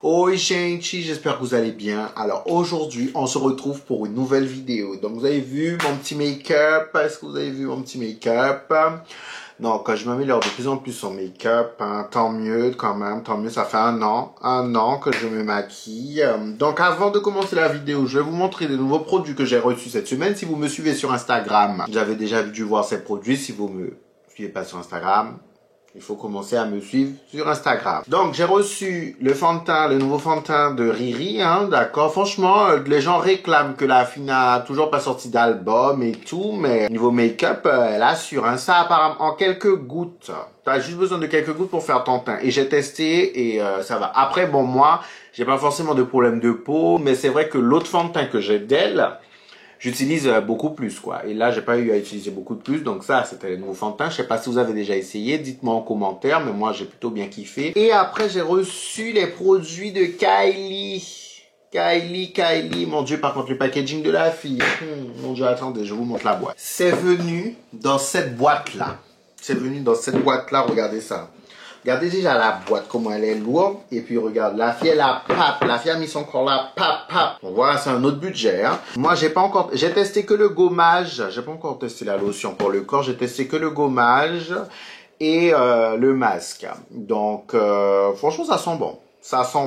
Oi gente, j'espère que vous allez bien. Alors aujourd'hui, on se retrouve pour une nouvelle vidéo. Donc vous avez vu mon petit make-up. Est-ce que vous avez vu mon petit make-up? Donc je m'améliore de plus en plus en make-up. Hein. Tant mieux quand même, tant mieux. Ça fait un an que je me maquille. Donc avant de commencer la vidéo, je vais vous montrer les nouveaux produits que j'ai reçus cette semaine. Si vous me suivez sur Instagram, j'avais déjà dû voir ces produits. Si vous me suivez pas sur Instagram, il faut commencer à me suivre sur Instagram. Donc, j'ai reçu le fond de teint, le nouveau fond de teint de Riri, hein, d'accord. Franchement, les gens réclament que la fille n'a toujours pas sorti d'album et tout, mais niveau make-up, elle assure, hein. Ça, apparemment, en quelques gouttes. T'as juste besoin de quelques gouttes pour faire ton teint. Et j'ai testé et ça va. Après, bon, moi, j'ai pas forcément de problème de peau, mais c'est vrai que l'autre fond de teint que j'ai d'elle, j'utilise beaucoup plus, quoi. Et là, j'ai pas eu à utiliser beaucoup de plus. Donc ça, c'était le nouveau fond de teint. Je sais pas si vous avez déjà essayé. Dites-moi en commentaire. Mais moi, j'ai plutôt bien kiffé. Et après, j'ai reçu les produits de Kylie. Kylie. Mon Dieu, par contre, le packaging de la fille. Mon Dieu, attendez, je vous montre la boîte. C'est venu dans cette boîte-là. Regardez ça. Regardez déjà la boîte, comment elle est lourde. Et puis regarde, la fille, elle a pape. La fille a mis son corps là, pape. Bon, voilà, c'est un autre budget. Hein. Moi, j'ai testé que le gommage. J'ai pas encore testé la lotion pour le corps. J'ai testé que le gommage et le masque. Donc, franchement, ça sent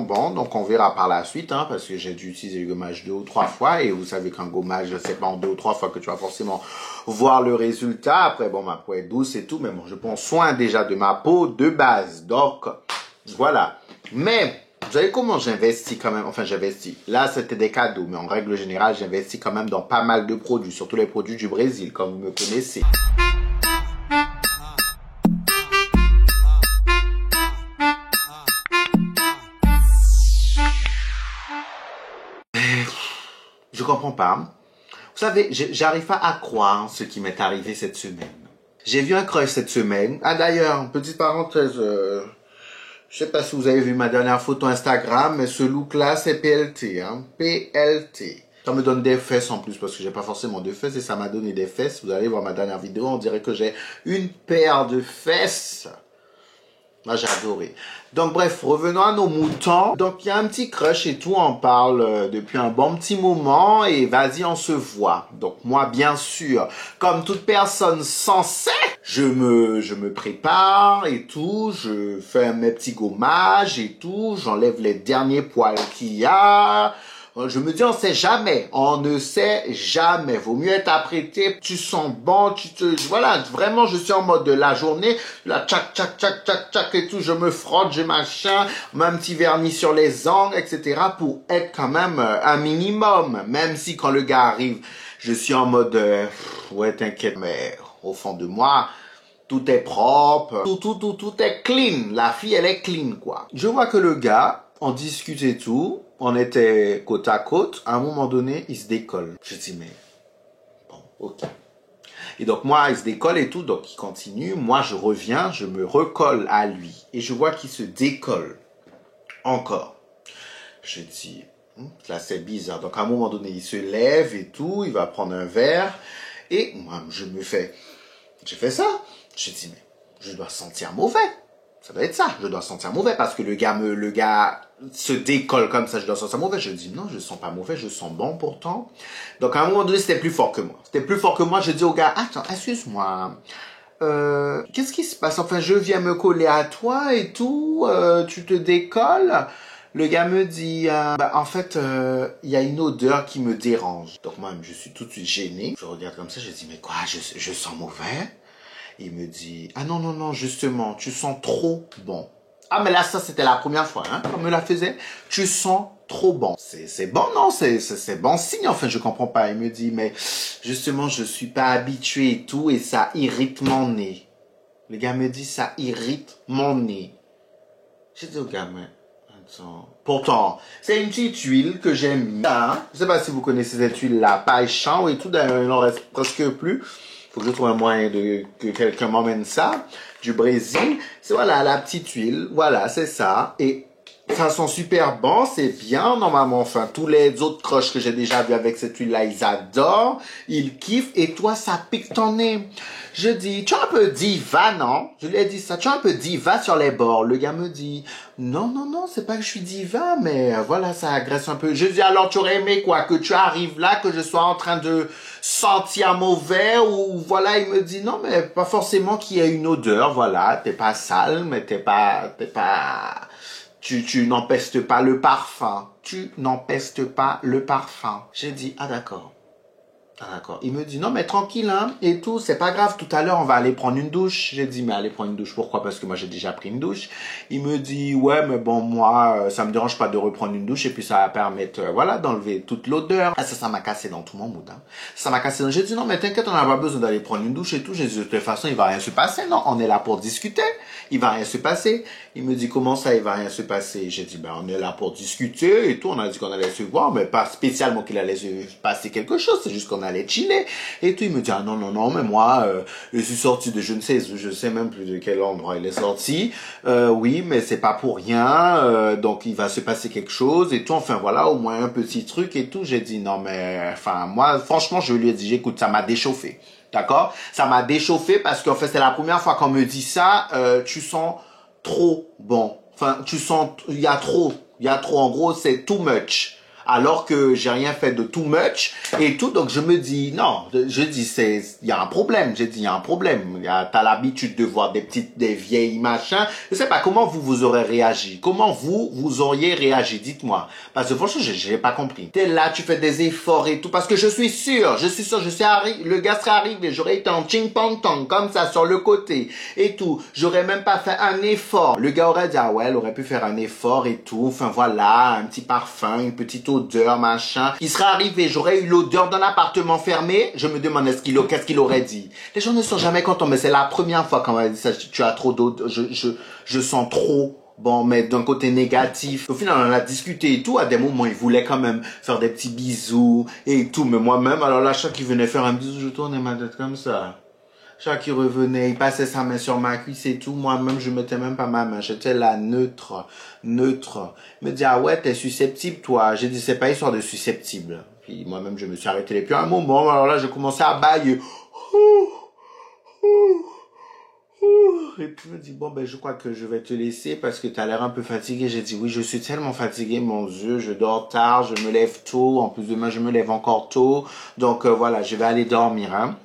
bon. Donc on verra par la suite, hein, parce que j'ai dû utiliser le gommage 2 ou 3 fois, et vous savez qu'un gommage, c'est pas en 2 ou 3 fois que tu vas forcément voir le résultat. Après, bon, ma peau est douce et tout, mais bon, je prends soin déjà de ma peau de base, donc, voilà. Mais, vous savez comment j'investis quand même, enfin j'investis, là c'était des cadeaux, mais en règle générale, j'investis quand même dans pas mal de produits, surtout les produits du Brésil, comme vous me connaissez. Je comprends pas. Vous savez, j'arrive pas à croire ce qui m'est arrivé cette semaine. J'ai vu un crush cette semaine. Ah d'ailleurs, petite parenthèse, je sais pas si vous avez vu ma dernière photo Instagram, mais ce look-là, c'est PLT, hein. PLT. Ça me donne des fesses en plus, parce que j'ai pas forcément de fesses, et ça m'a donné des fesses. Vous allez voir ma dernière vidéo, on dirait que j'ai une paire de fesses. Moi, j'ai adoré. Donc, bref, revenons à nos moutons. Donc, il y a un petit crush et tout, on parle depuis un bon petit moment et vas-y, on se voit. Donc, moi, bien sûr, comme toute personne sensée, je me prépare et tout, je fais mes petits gommages et tout, j'enlève les derniers poils qu'il y a. Je me dis, on ne sait jamais. Vaut mieux être apprêté, tu sens bon, voilà, vraiment, je suis en mode de la journée, là, tchac, et tout, je me frotte, je machin, mets un petit vernis sur les ongles, etc., pour être quand même un minimum, même si quand le gars arrive, je suis en mode, ouais, t'inquiète, mais au fond de moi, tout est propre, tout est clean, la fille, elle est clean, quoi. Je vois que le gars, on discute et tout, on était côte à côte. À un moment donné, il se décolle. Je dis, mais bon, ok. Et donc, moi, il se décolle et tout. Donc, il continue. Moi, je reviens, je me recolle à lui. Et je vois qu'il se décolle encore. Je dis, là, c'est bizarre. Donc, à un moment donné, il se lève et tout. Il va prendre un verre. Et moi, j'ai fait ça. Je dis, mais je dois sentir mauvais. Ça doit être ça, je dois sentir mauvais parce que le gars se décolle comme ça, je dois sentir mauvais. Je dis non, je sens pas mauvais, je sens bon pourtant. Donc à un moment donné, c'était plus fort que moi. Je dis au gars, attends, excuse-moi, qu'est-ce qui se passe? Enfin, je viens me coller à toi et tout, tu te décolles. Le gars me dit, en fait, il y a une odeur qui me dérange. Donc moi, je suis tout de suite gêné. Je regarde comme ça, je dis, mais quoi, je sens mauvais? Il me dit, ah non, justement, tu sens trop bon. Ah, mais là, ça, c'était la première fois, hein, qu'on me la faisait. Tu sens trop bon. C'est bon, non? C'est bon signe, enfin, je comprends pas. Il me dit, mais justement, je suis pas habitué et tout, et ça irrite mon nez. Le gars me dit, ça irrite mon nez. J'ai dit au gars, mais attends. Pourtant, c'est une petite huile que j'aime bien. Je sais pas si vous connaissez cette huile-là, paille champ et tout, d'ailleurs, il n'en reste presque plus. Faut que je trouve un moyen que quelqu'un m'emmène ça, du Brésil. C'est voilà, la petite huile, voilà, c'est ça. Et Ça sent super bon, c'est bien normalement. Enfin, tous les autres croches que j'ai déjà vus avec cette huile-là, ils adorent, ils kiffent. Et toi, ça pique ton nez. Je dis, tu es un peu diva, non? Je lui ai dit ça, tu es un peu diva sur les bords. Le gars me dit, non, non, non, c'est pas que je suis diva, mais voilà, ça agresse un peu. Je dis, alors tu aurais aimé quoi? Que tu arrives là, que je sois en train de sentir mauvais ou voilà, il me dit, non, mais pas forcément qu'il y ait une odeur, voilà, t'es pas sale, mais t'es pas, tu n'empestes pas le parfum. Tu n'empestes pas le parfum. J'ai dit, ah d'accord. Ah d'accord. Il me dit, non mais tranquille, hein, et tout, c'est pas grave, tout à l'heure on va aller prendre une douche. J'ai dit, mais aller prendre une douche, pourquoi? Parce que moi j'ai déjà pris une douche. Il me dit, ouais, mais bon, moi, ça me dérange pas de reprendre une douche, et puis ça va permettre, voilà, d'enlever toute l'odeur. Ah, ça m'a cassé dans tout mon mood, hein. Ça m'a cassé dans... J'ai dit, non mais t'inquiète, on n'a pas besoin d'aller prendre une douche et tout. J'ai dit, de toute façon, il va rien se passer, non, on est là pour discuter. Il va rien se passer. Il me dit, comment ça, il va rien se passer? J'ai dit, ben, on est là pour discuter et tout. On a dit qu'on allait se voir, mais pas spécialement qu'il allait se passer quelque chose. C'est juste qu'on allait chiller. Et tout, il me dit, ah non, non, non, mais moi, je suis sorti de je ne sais où, je sais même plus de quel endroit il est sorti. Oui, mais c'est pas pour rien. Donc, il va se passer quelque chose et tout. Enfin, voilà, au moins un petit truc et tout. J'ai dit, non, mais, enfin, moi, franchement, je lui ai dit, écoute, ça m'a déchauffé. D'accord? Ça m'a déchauffé parce qu'en fait, c'est la première fois qu'on me dit ça, tu sens trop bon. Enfin, tu sens, il y a trop, en gros, c'est too much. Alors que j'ai rien fait de too much et tout, donc je me dis, non, je dis, il y a un problème, j'ai dit, il y a un problème. T'as l'habitude de voir des vieilles machins. Je sais pas comment vous aurez réagi. Comment vous auriez réagi, dites-moi. Parce que franchement, j'ai pas compris. T'es là, tu fais des efforts et tout, parce que je suis sûr, le gars serait arrivé, j'aurais été en ching-pong-tong, comme ça, sur le côté, et tout. J'aurais même pas fait un effort. Le gars aurait dit, ah ouais, elle aurait pu faire un effort et tout. Enfin voilà, un petit parfum, une petite odeur, machin. Il serait arrivé, j'aurais eu l'odeur d'un appartement fermé. Je me demande qu'est-ce qu'il aurait dit. Les gens ne sont jamais contents, mais c'est la première fois qu'on m'a dit ça. Tu as trop d'odeur, je sens trop. Bon, mais d'un côté négatif. Au final, on en a discuté et tout. À des moments, il voulait quand même faire des petits bisous et tout. Mais moi-même, alors là, chaque qu'il venait faire un bisou, je tournais ma tête comme ça. Chaque qui revenait, il passait sa main sur ma cuisse et tout. Moi-même, je mettais même pas ma main. J'étais là, neutre. Il me dit, ah ouais, t'es susceptible, toi. J'ai dit, c'est pas histoire de susceptible. Puis moi-même, je me suis arrêté. Et puis à un moment, alors là, j'ai commencé à bailler. Et puis il me dit, bon, ben, je crois que je vais te laisser parce que tu as l'air un peu fatigué. J'ai dit, oui, je suis tellement fatigué, mon Dieu, je dors tard, je me lève tôt. En plus, demain, je me lève encore tôt. Donc, voilà, je vais aller dormir, hein.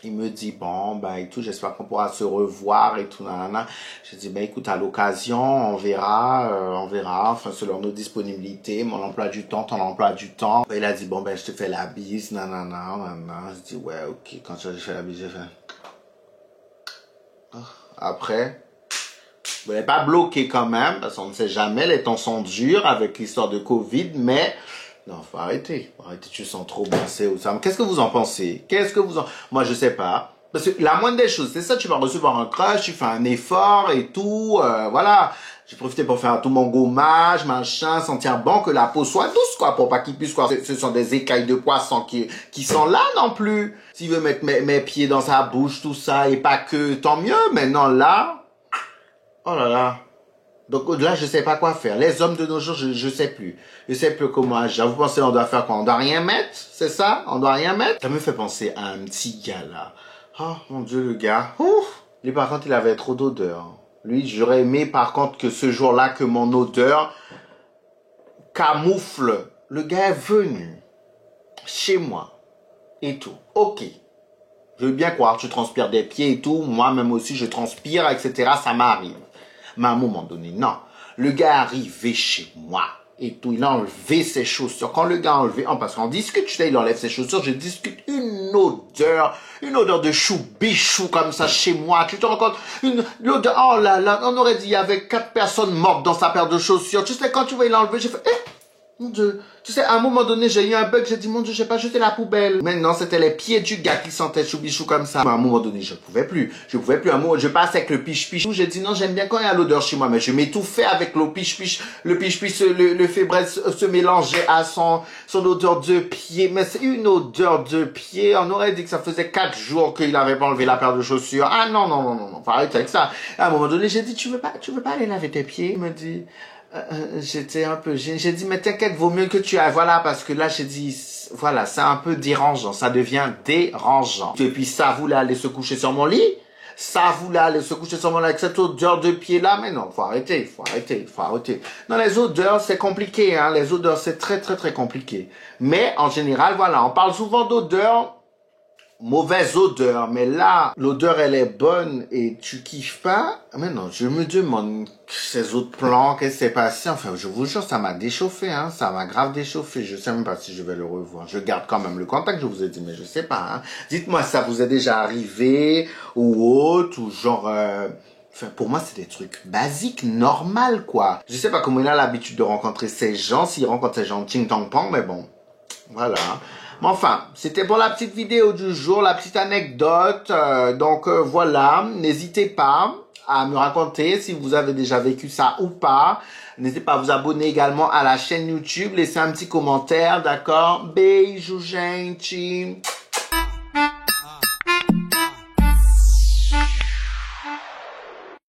Il me dit, bon, ben, et tout, j'espère qu'on pourra se revoir et tout, nanana. J'ai dit, ben, écoute, à l'occasion, on verra, enfin, selon nos disponibilités, mon emploi du temps, ton emploi du temps. Il a dit, bon, ben, je te fais la bise, nanana, nanana. Je dis, ouais, ok, quand je fais la bise, j'ai fait... Après, vous n'êtes pas bloqué quand même, parce qu'on ne sait jamais, les temps sont durs avec l'histoire de Covid, mais non, faut arrêter. Tu sens trop baisser ou ça. Qu'est-ce que vous en pensez? Moi, je sais pas. Parce que la moindre des choses, c'est ça, tu vas recevoir un crush, tu fais un effort et tout, voilà. J'ai profité pour faire tout mon gommage, machin, sentir bon, que la peau soit douce, quoi, pour pas qu'il puisse, quoi. Ce sont des écailles de poisson qui sont là non plus. S'il veut mettre mes pieds dans sa bouche, tout ça, et pas que, tant mieux. Maintenant, là, oh là là. Donc là, je sais pas quoi faire. Les hommes de nos jours, je sais plus. Je sais plus comment agir. Vous pensez on doit faire quoi? On doit rien mettre? C'est ça? On doit rien mettre? Ça me fait penser à un petit gars, là. Oh, mon Dieu, le gars. Ouf! Lui, par contre, il avait trop d'odeur. Lui, j'aurais aimé, par contre, que ce jour-là, que mon odeur camoufle. Le gars est venu chez moi et tout. Ok. Je veux bien croire, tu transpires des pieds et tout. Moi-même aussi, je transpire, etc. Ça m'arrive. Mais à un moment donné, non. Le gars est arrivé chez moi et tout. Il a enlevé ses chaussures. Quand le gars a enlevé, parce qu'on discute, tu sais, il enlève ses chaussures, je discute une odeur de chou bichou comme ça chez moi. Tu te rends compte? L'odeur, oh là là, on aurait dit il y avait 4 personnes mortes dans sa paire de chaussures. Tu sais, quand tu vois, il a enlevé, j'ai fait, mon Dieu. Tu sais, à un moment donné, j'ai eu un bug, j'ai dit, mon Dieu, j'ai pas jeté la poubelle. Maintenant, c'était les pieds du gars qui sentaient choubichou comme ça. Mais à un moment donné, je pouvais plus. À un moment, je passais avec le piche-piche. J'ai dit, non, j'aime bien quand il y a l'odeur chez moi, mais je m'étouffais avec le piche-piche. Le piche-piche, le fébrel se mélangeait à son odeur de pied. Mais c'est une odeur de pied. On aurait dit que ça faisait 4 jours qu'il avait pas enlevé la paire de chaussures. Ah non, non, non, non, non. Faut arrêter avec ça. À un moment donné, j'ai dit, tu veux pas aller laver tes pieds? Il me dit, j'étais un peu gênée. J'ai dit, mais t'inquiète, vaut mieux que tu ailles. Voilà, parce que là, j'ai dit, voilà, c'est un peu dérangeant. Ça devient dérangeant. Et puis ça voulait aller se coucher sur mon lit. Ça voulait aller se coucher sur mon lit avec cette odeur de pied là. Mais non, faut arrêter, faut arrêter, faut arrêter. Non, les odeurs, c'est compliqué, hein. Les odeurs, c'est très, très, très compliqué. Mais en général, voilà, on parle souvent d'odeurs. Mauvaise odeur, mais là, l'odeur, elle est bonne et tu kiffes pas. Mais non, je me demande ces autres plans, qu'est-ce qui s'est passé. Enfin, je vous jure, ça m'a déchauffé, hein. Ça m'a grave déchauffé. Je sais même pas si je vais le revoir. Je garde quand même le contact, je vous ai dit, mais je sais pas, hein. Dites-moi, ça vous est déjà arrivé ou autre, ou genre, enfin, pour moi, c'est des trucs basiques, normal, quoi. Je sais pas comment il a l'habitude de rencontrer ces gens, s'il rencontre ces gens ting tong pong, mais bon. Voilà. Mais enfin, c'était pour la petite vidéo du jour, la petite anecdote. Voilà, n'hésitez pas à me raconter si vous avez déjà vécu ça ou pas. N'hésitez pas à vous abonner également à la chaîne YouTube, laissez un petit commentaire, d'accord? Beijo, gente!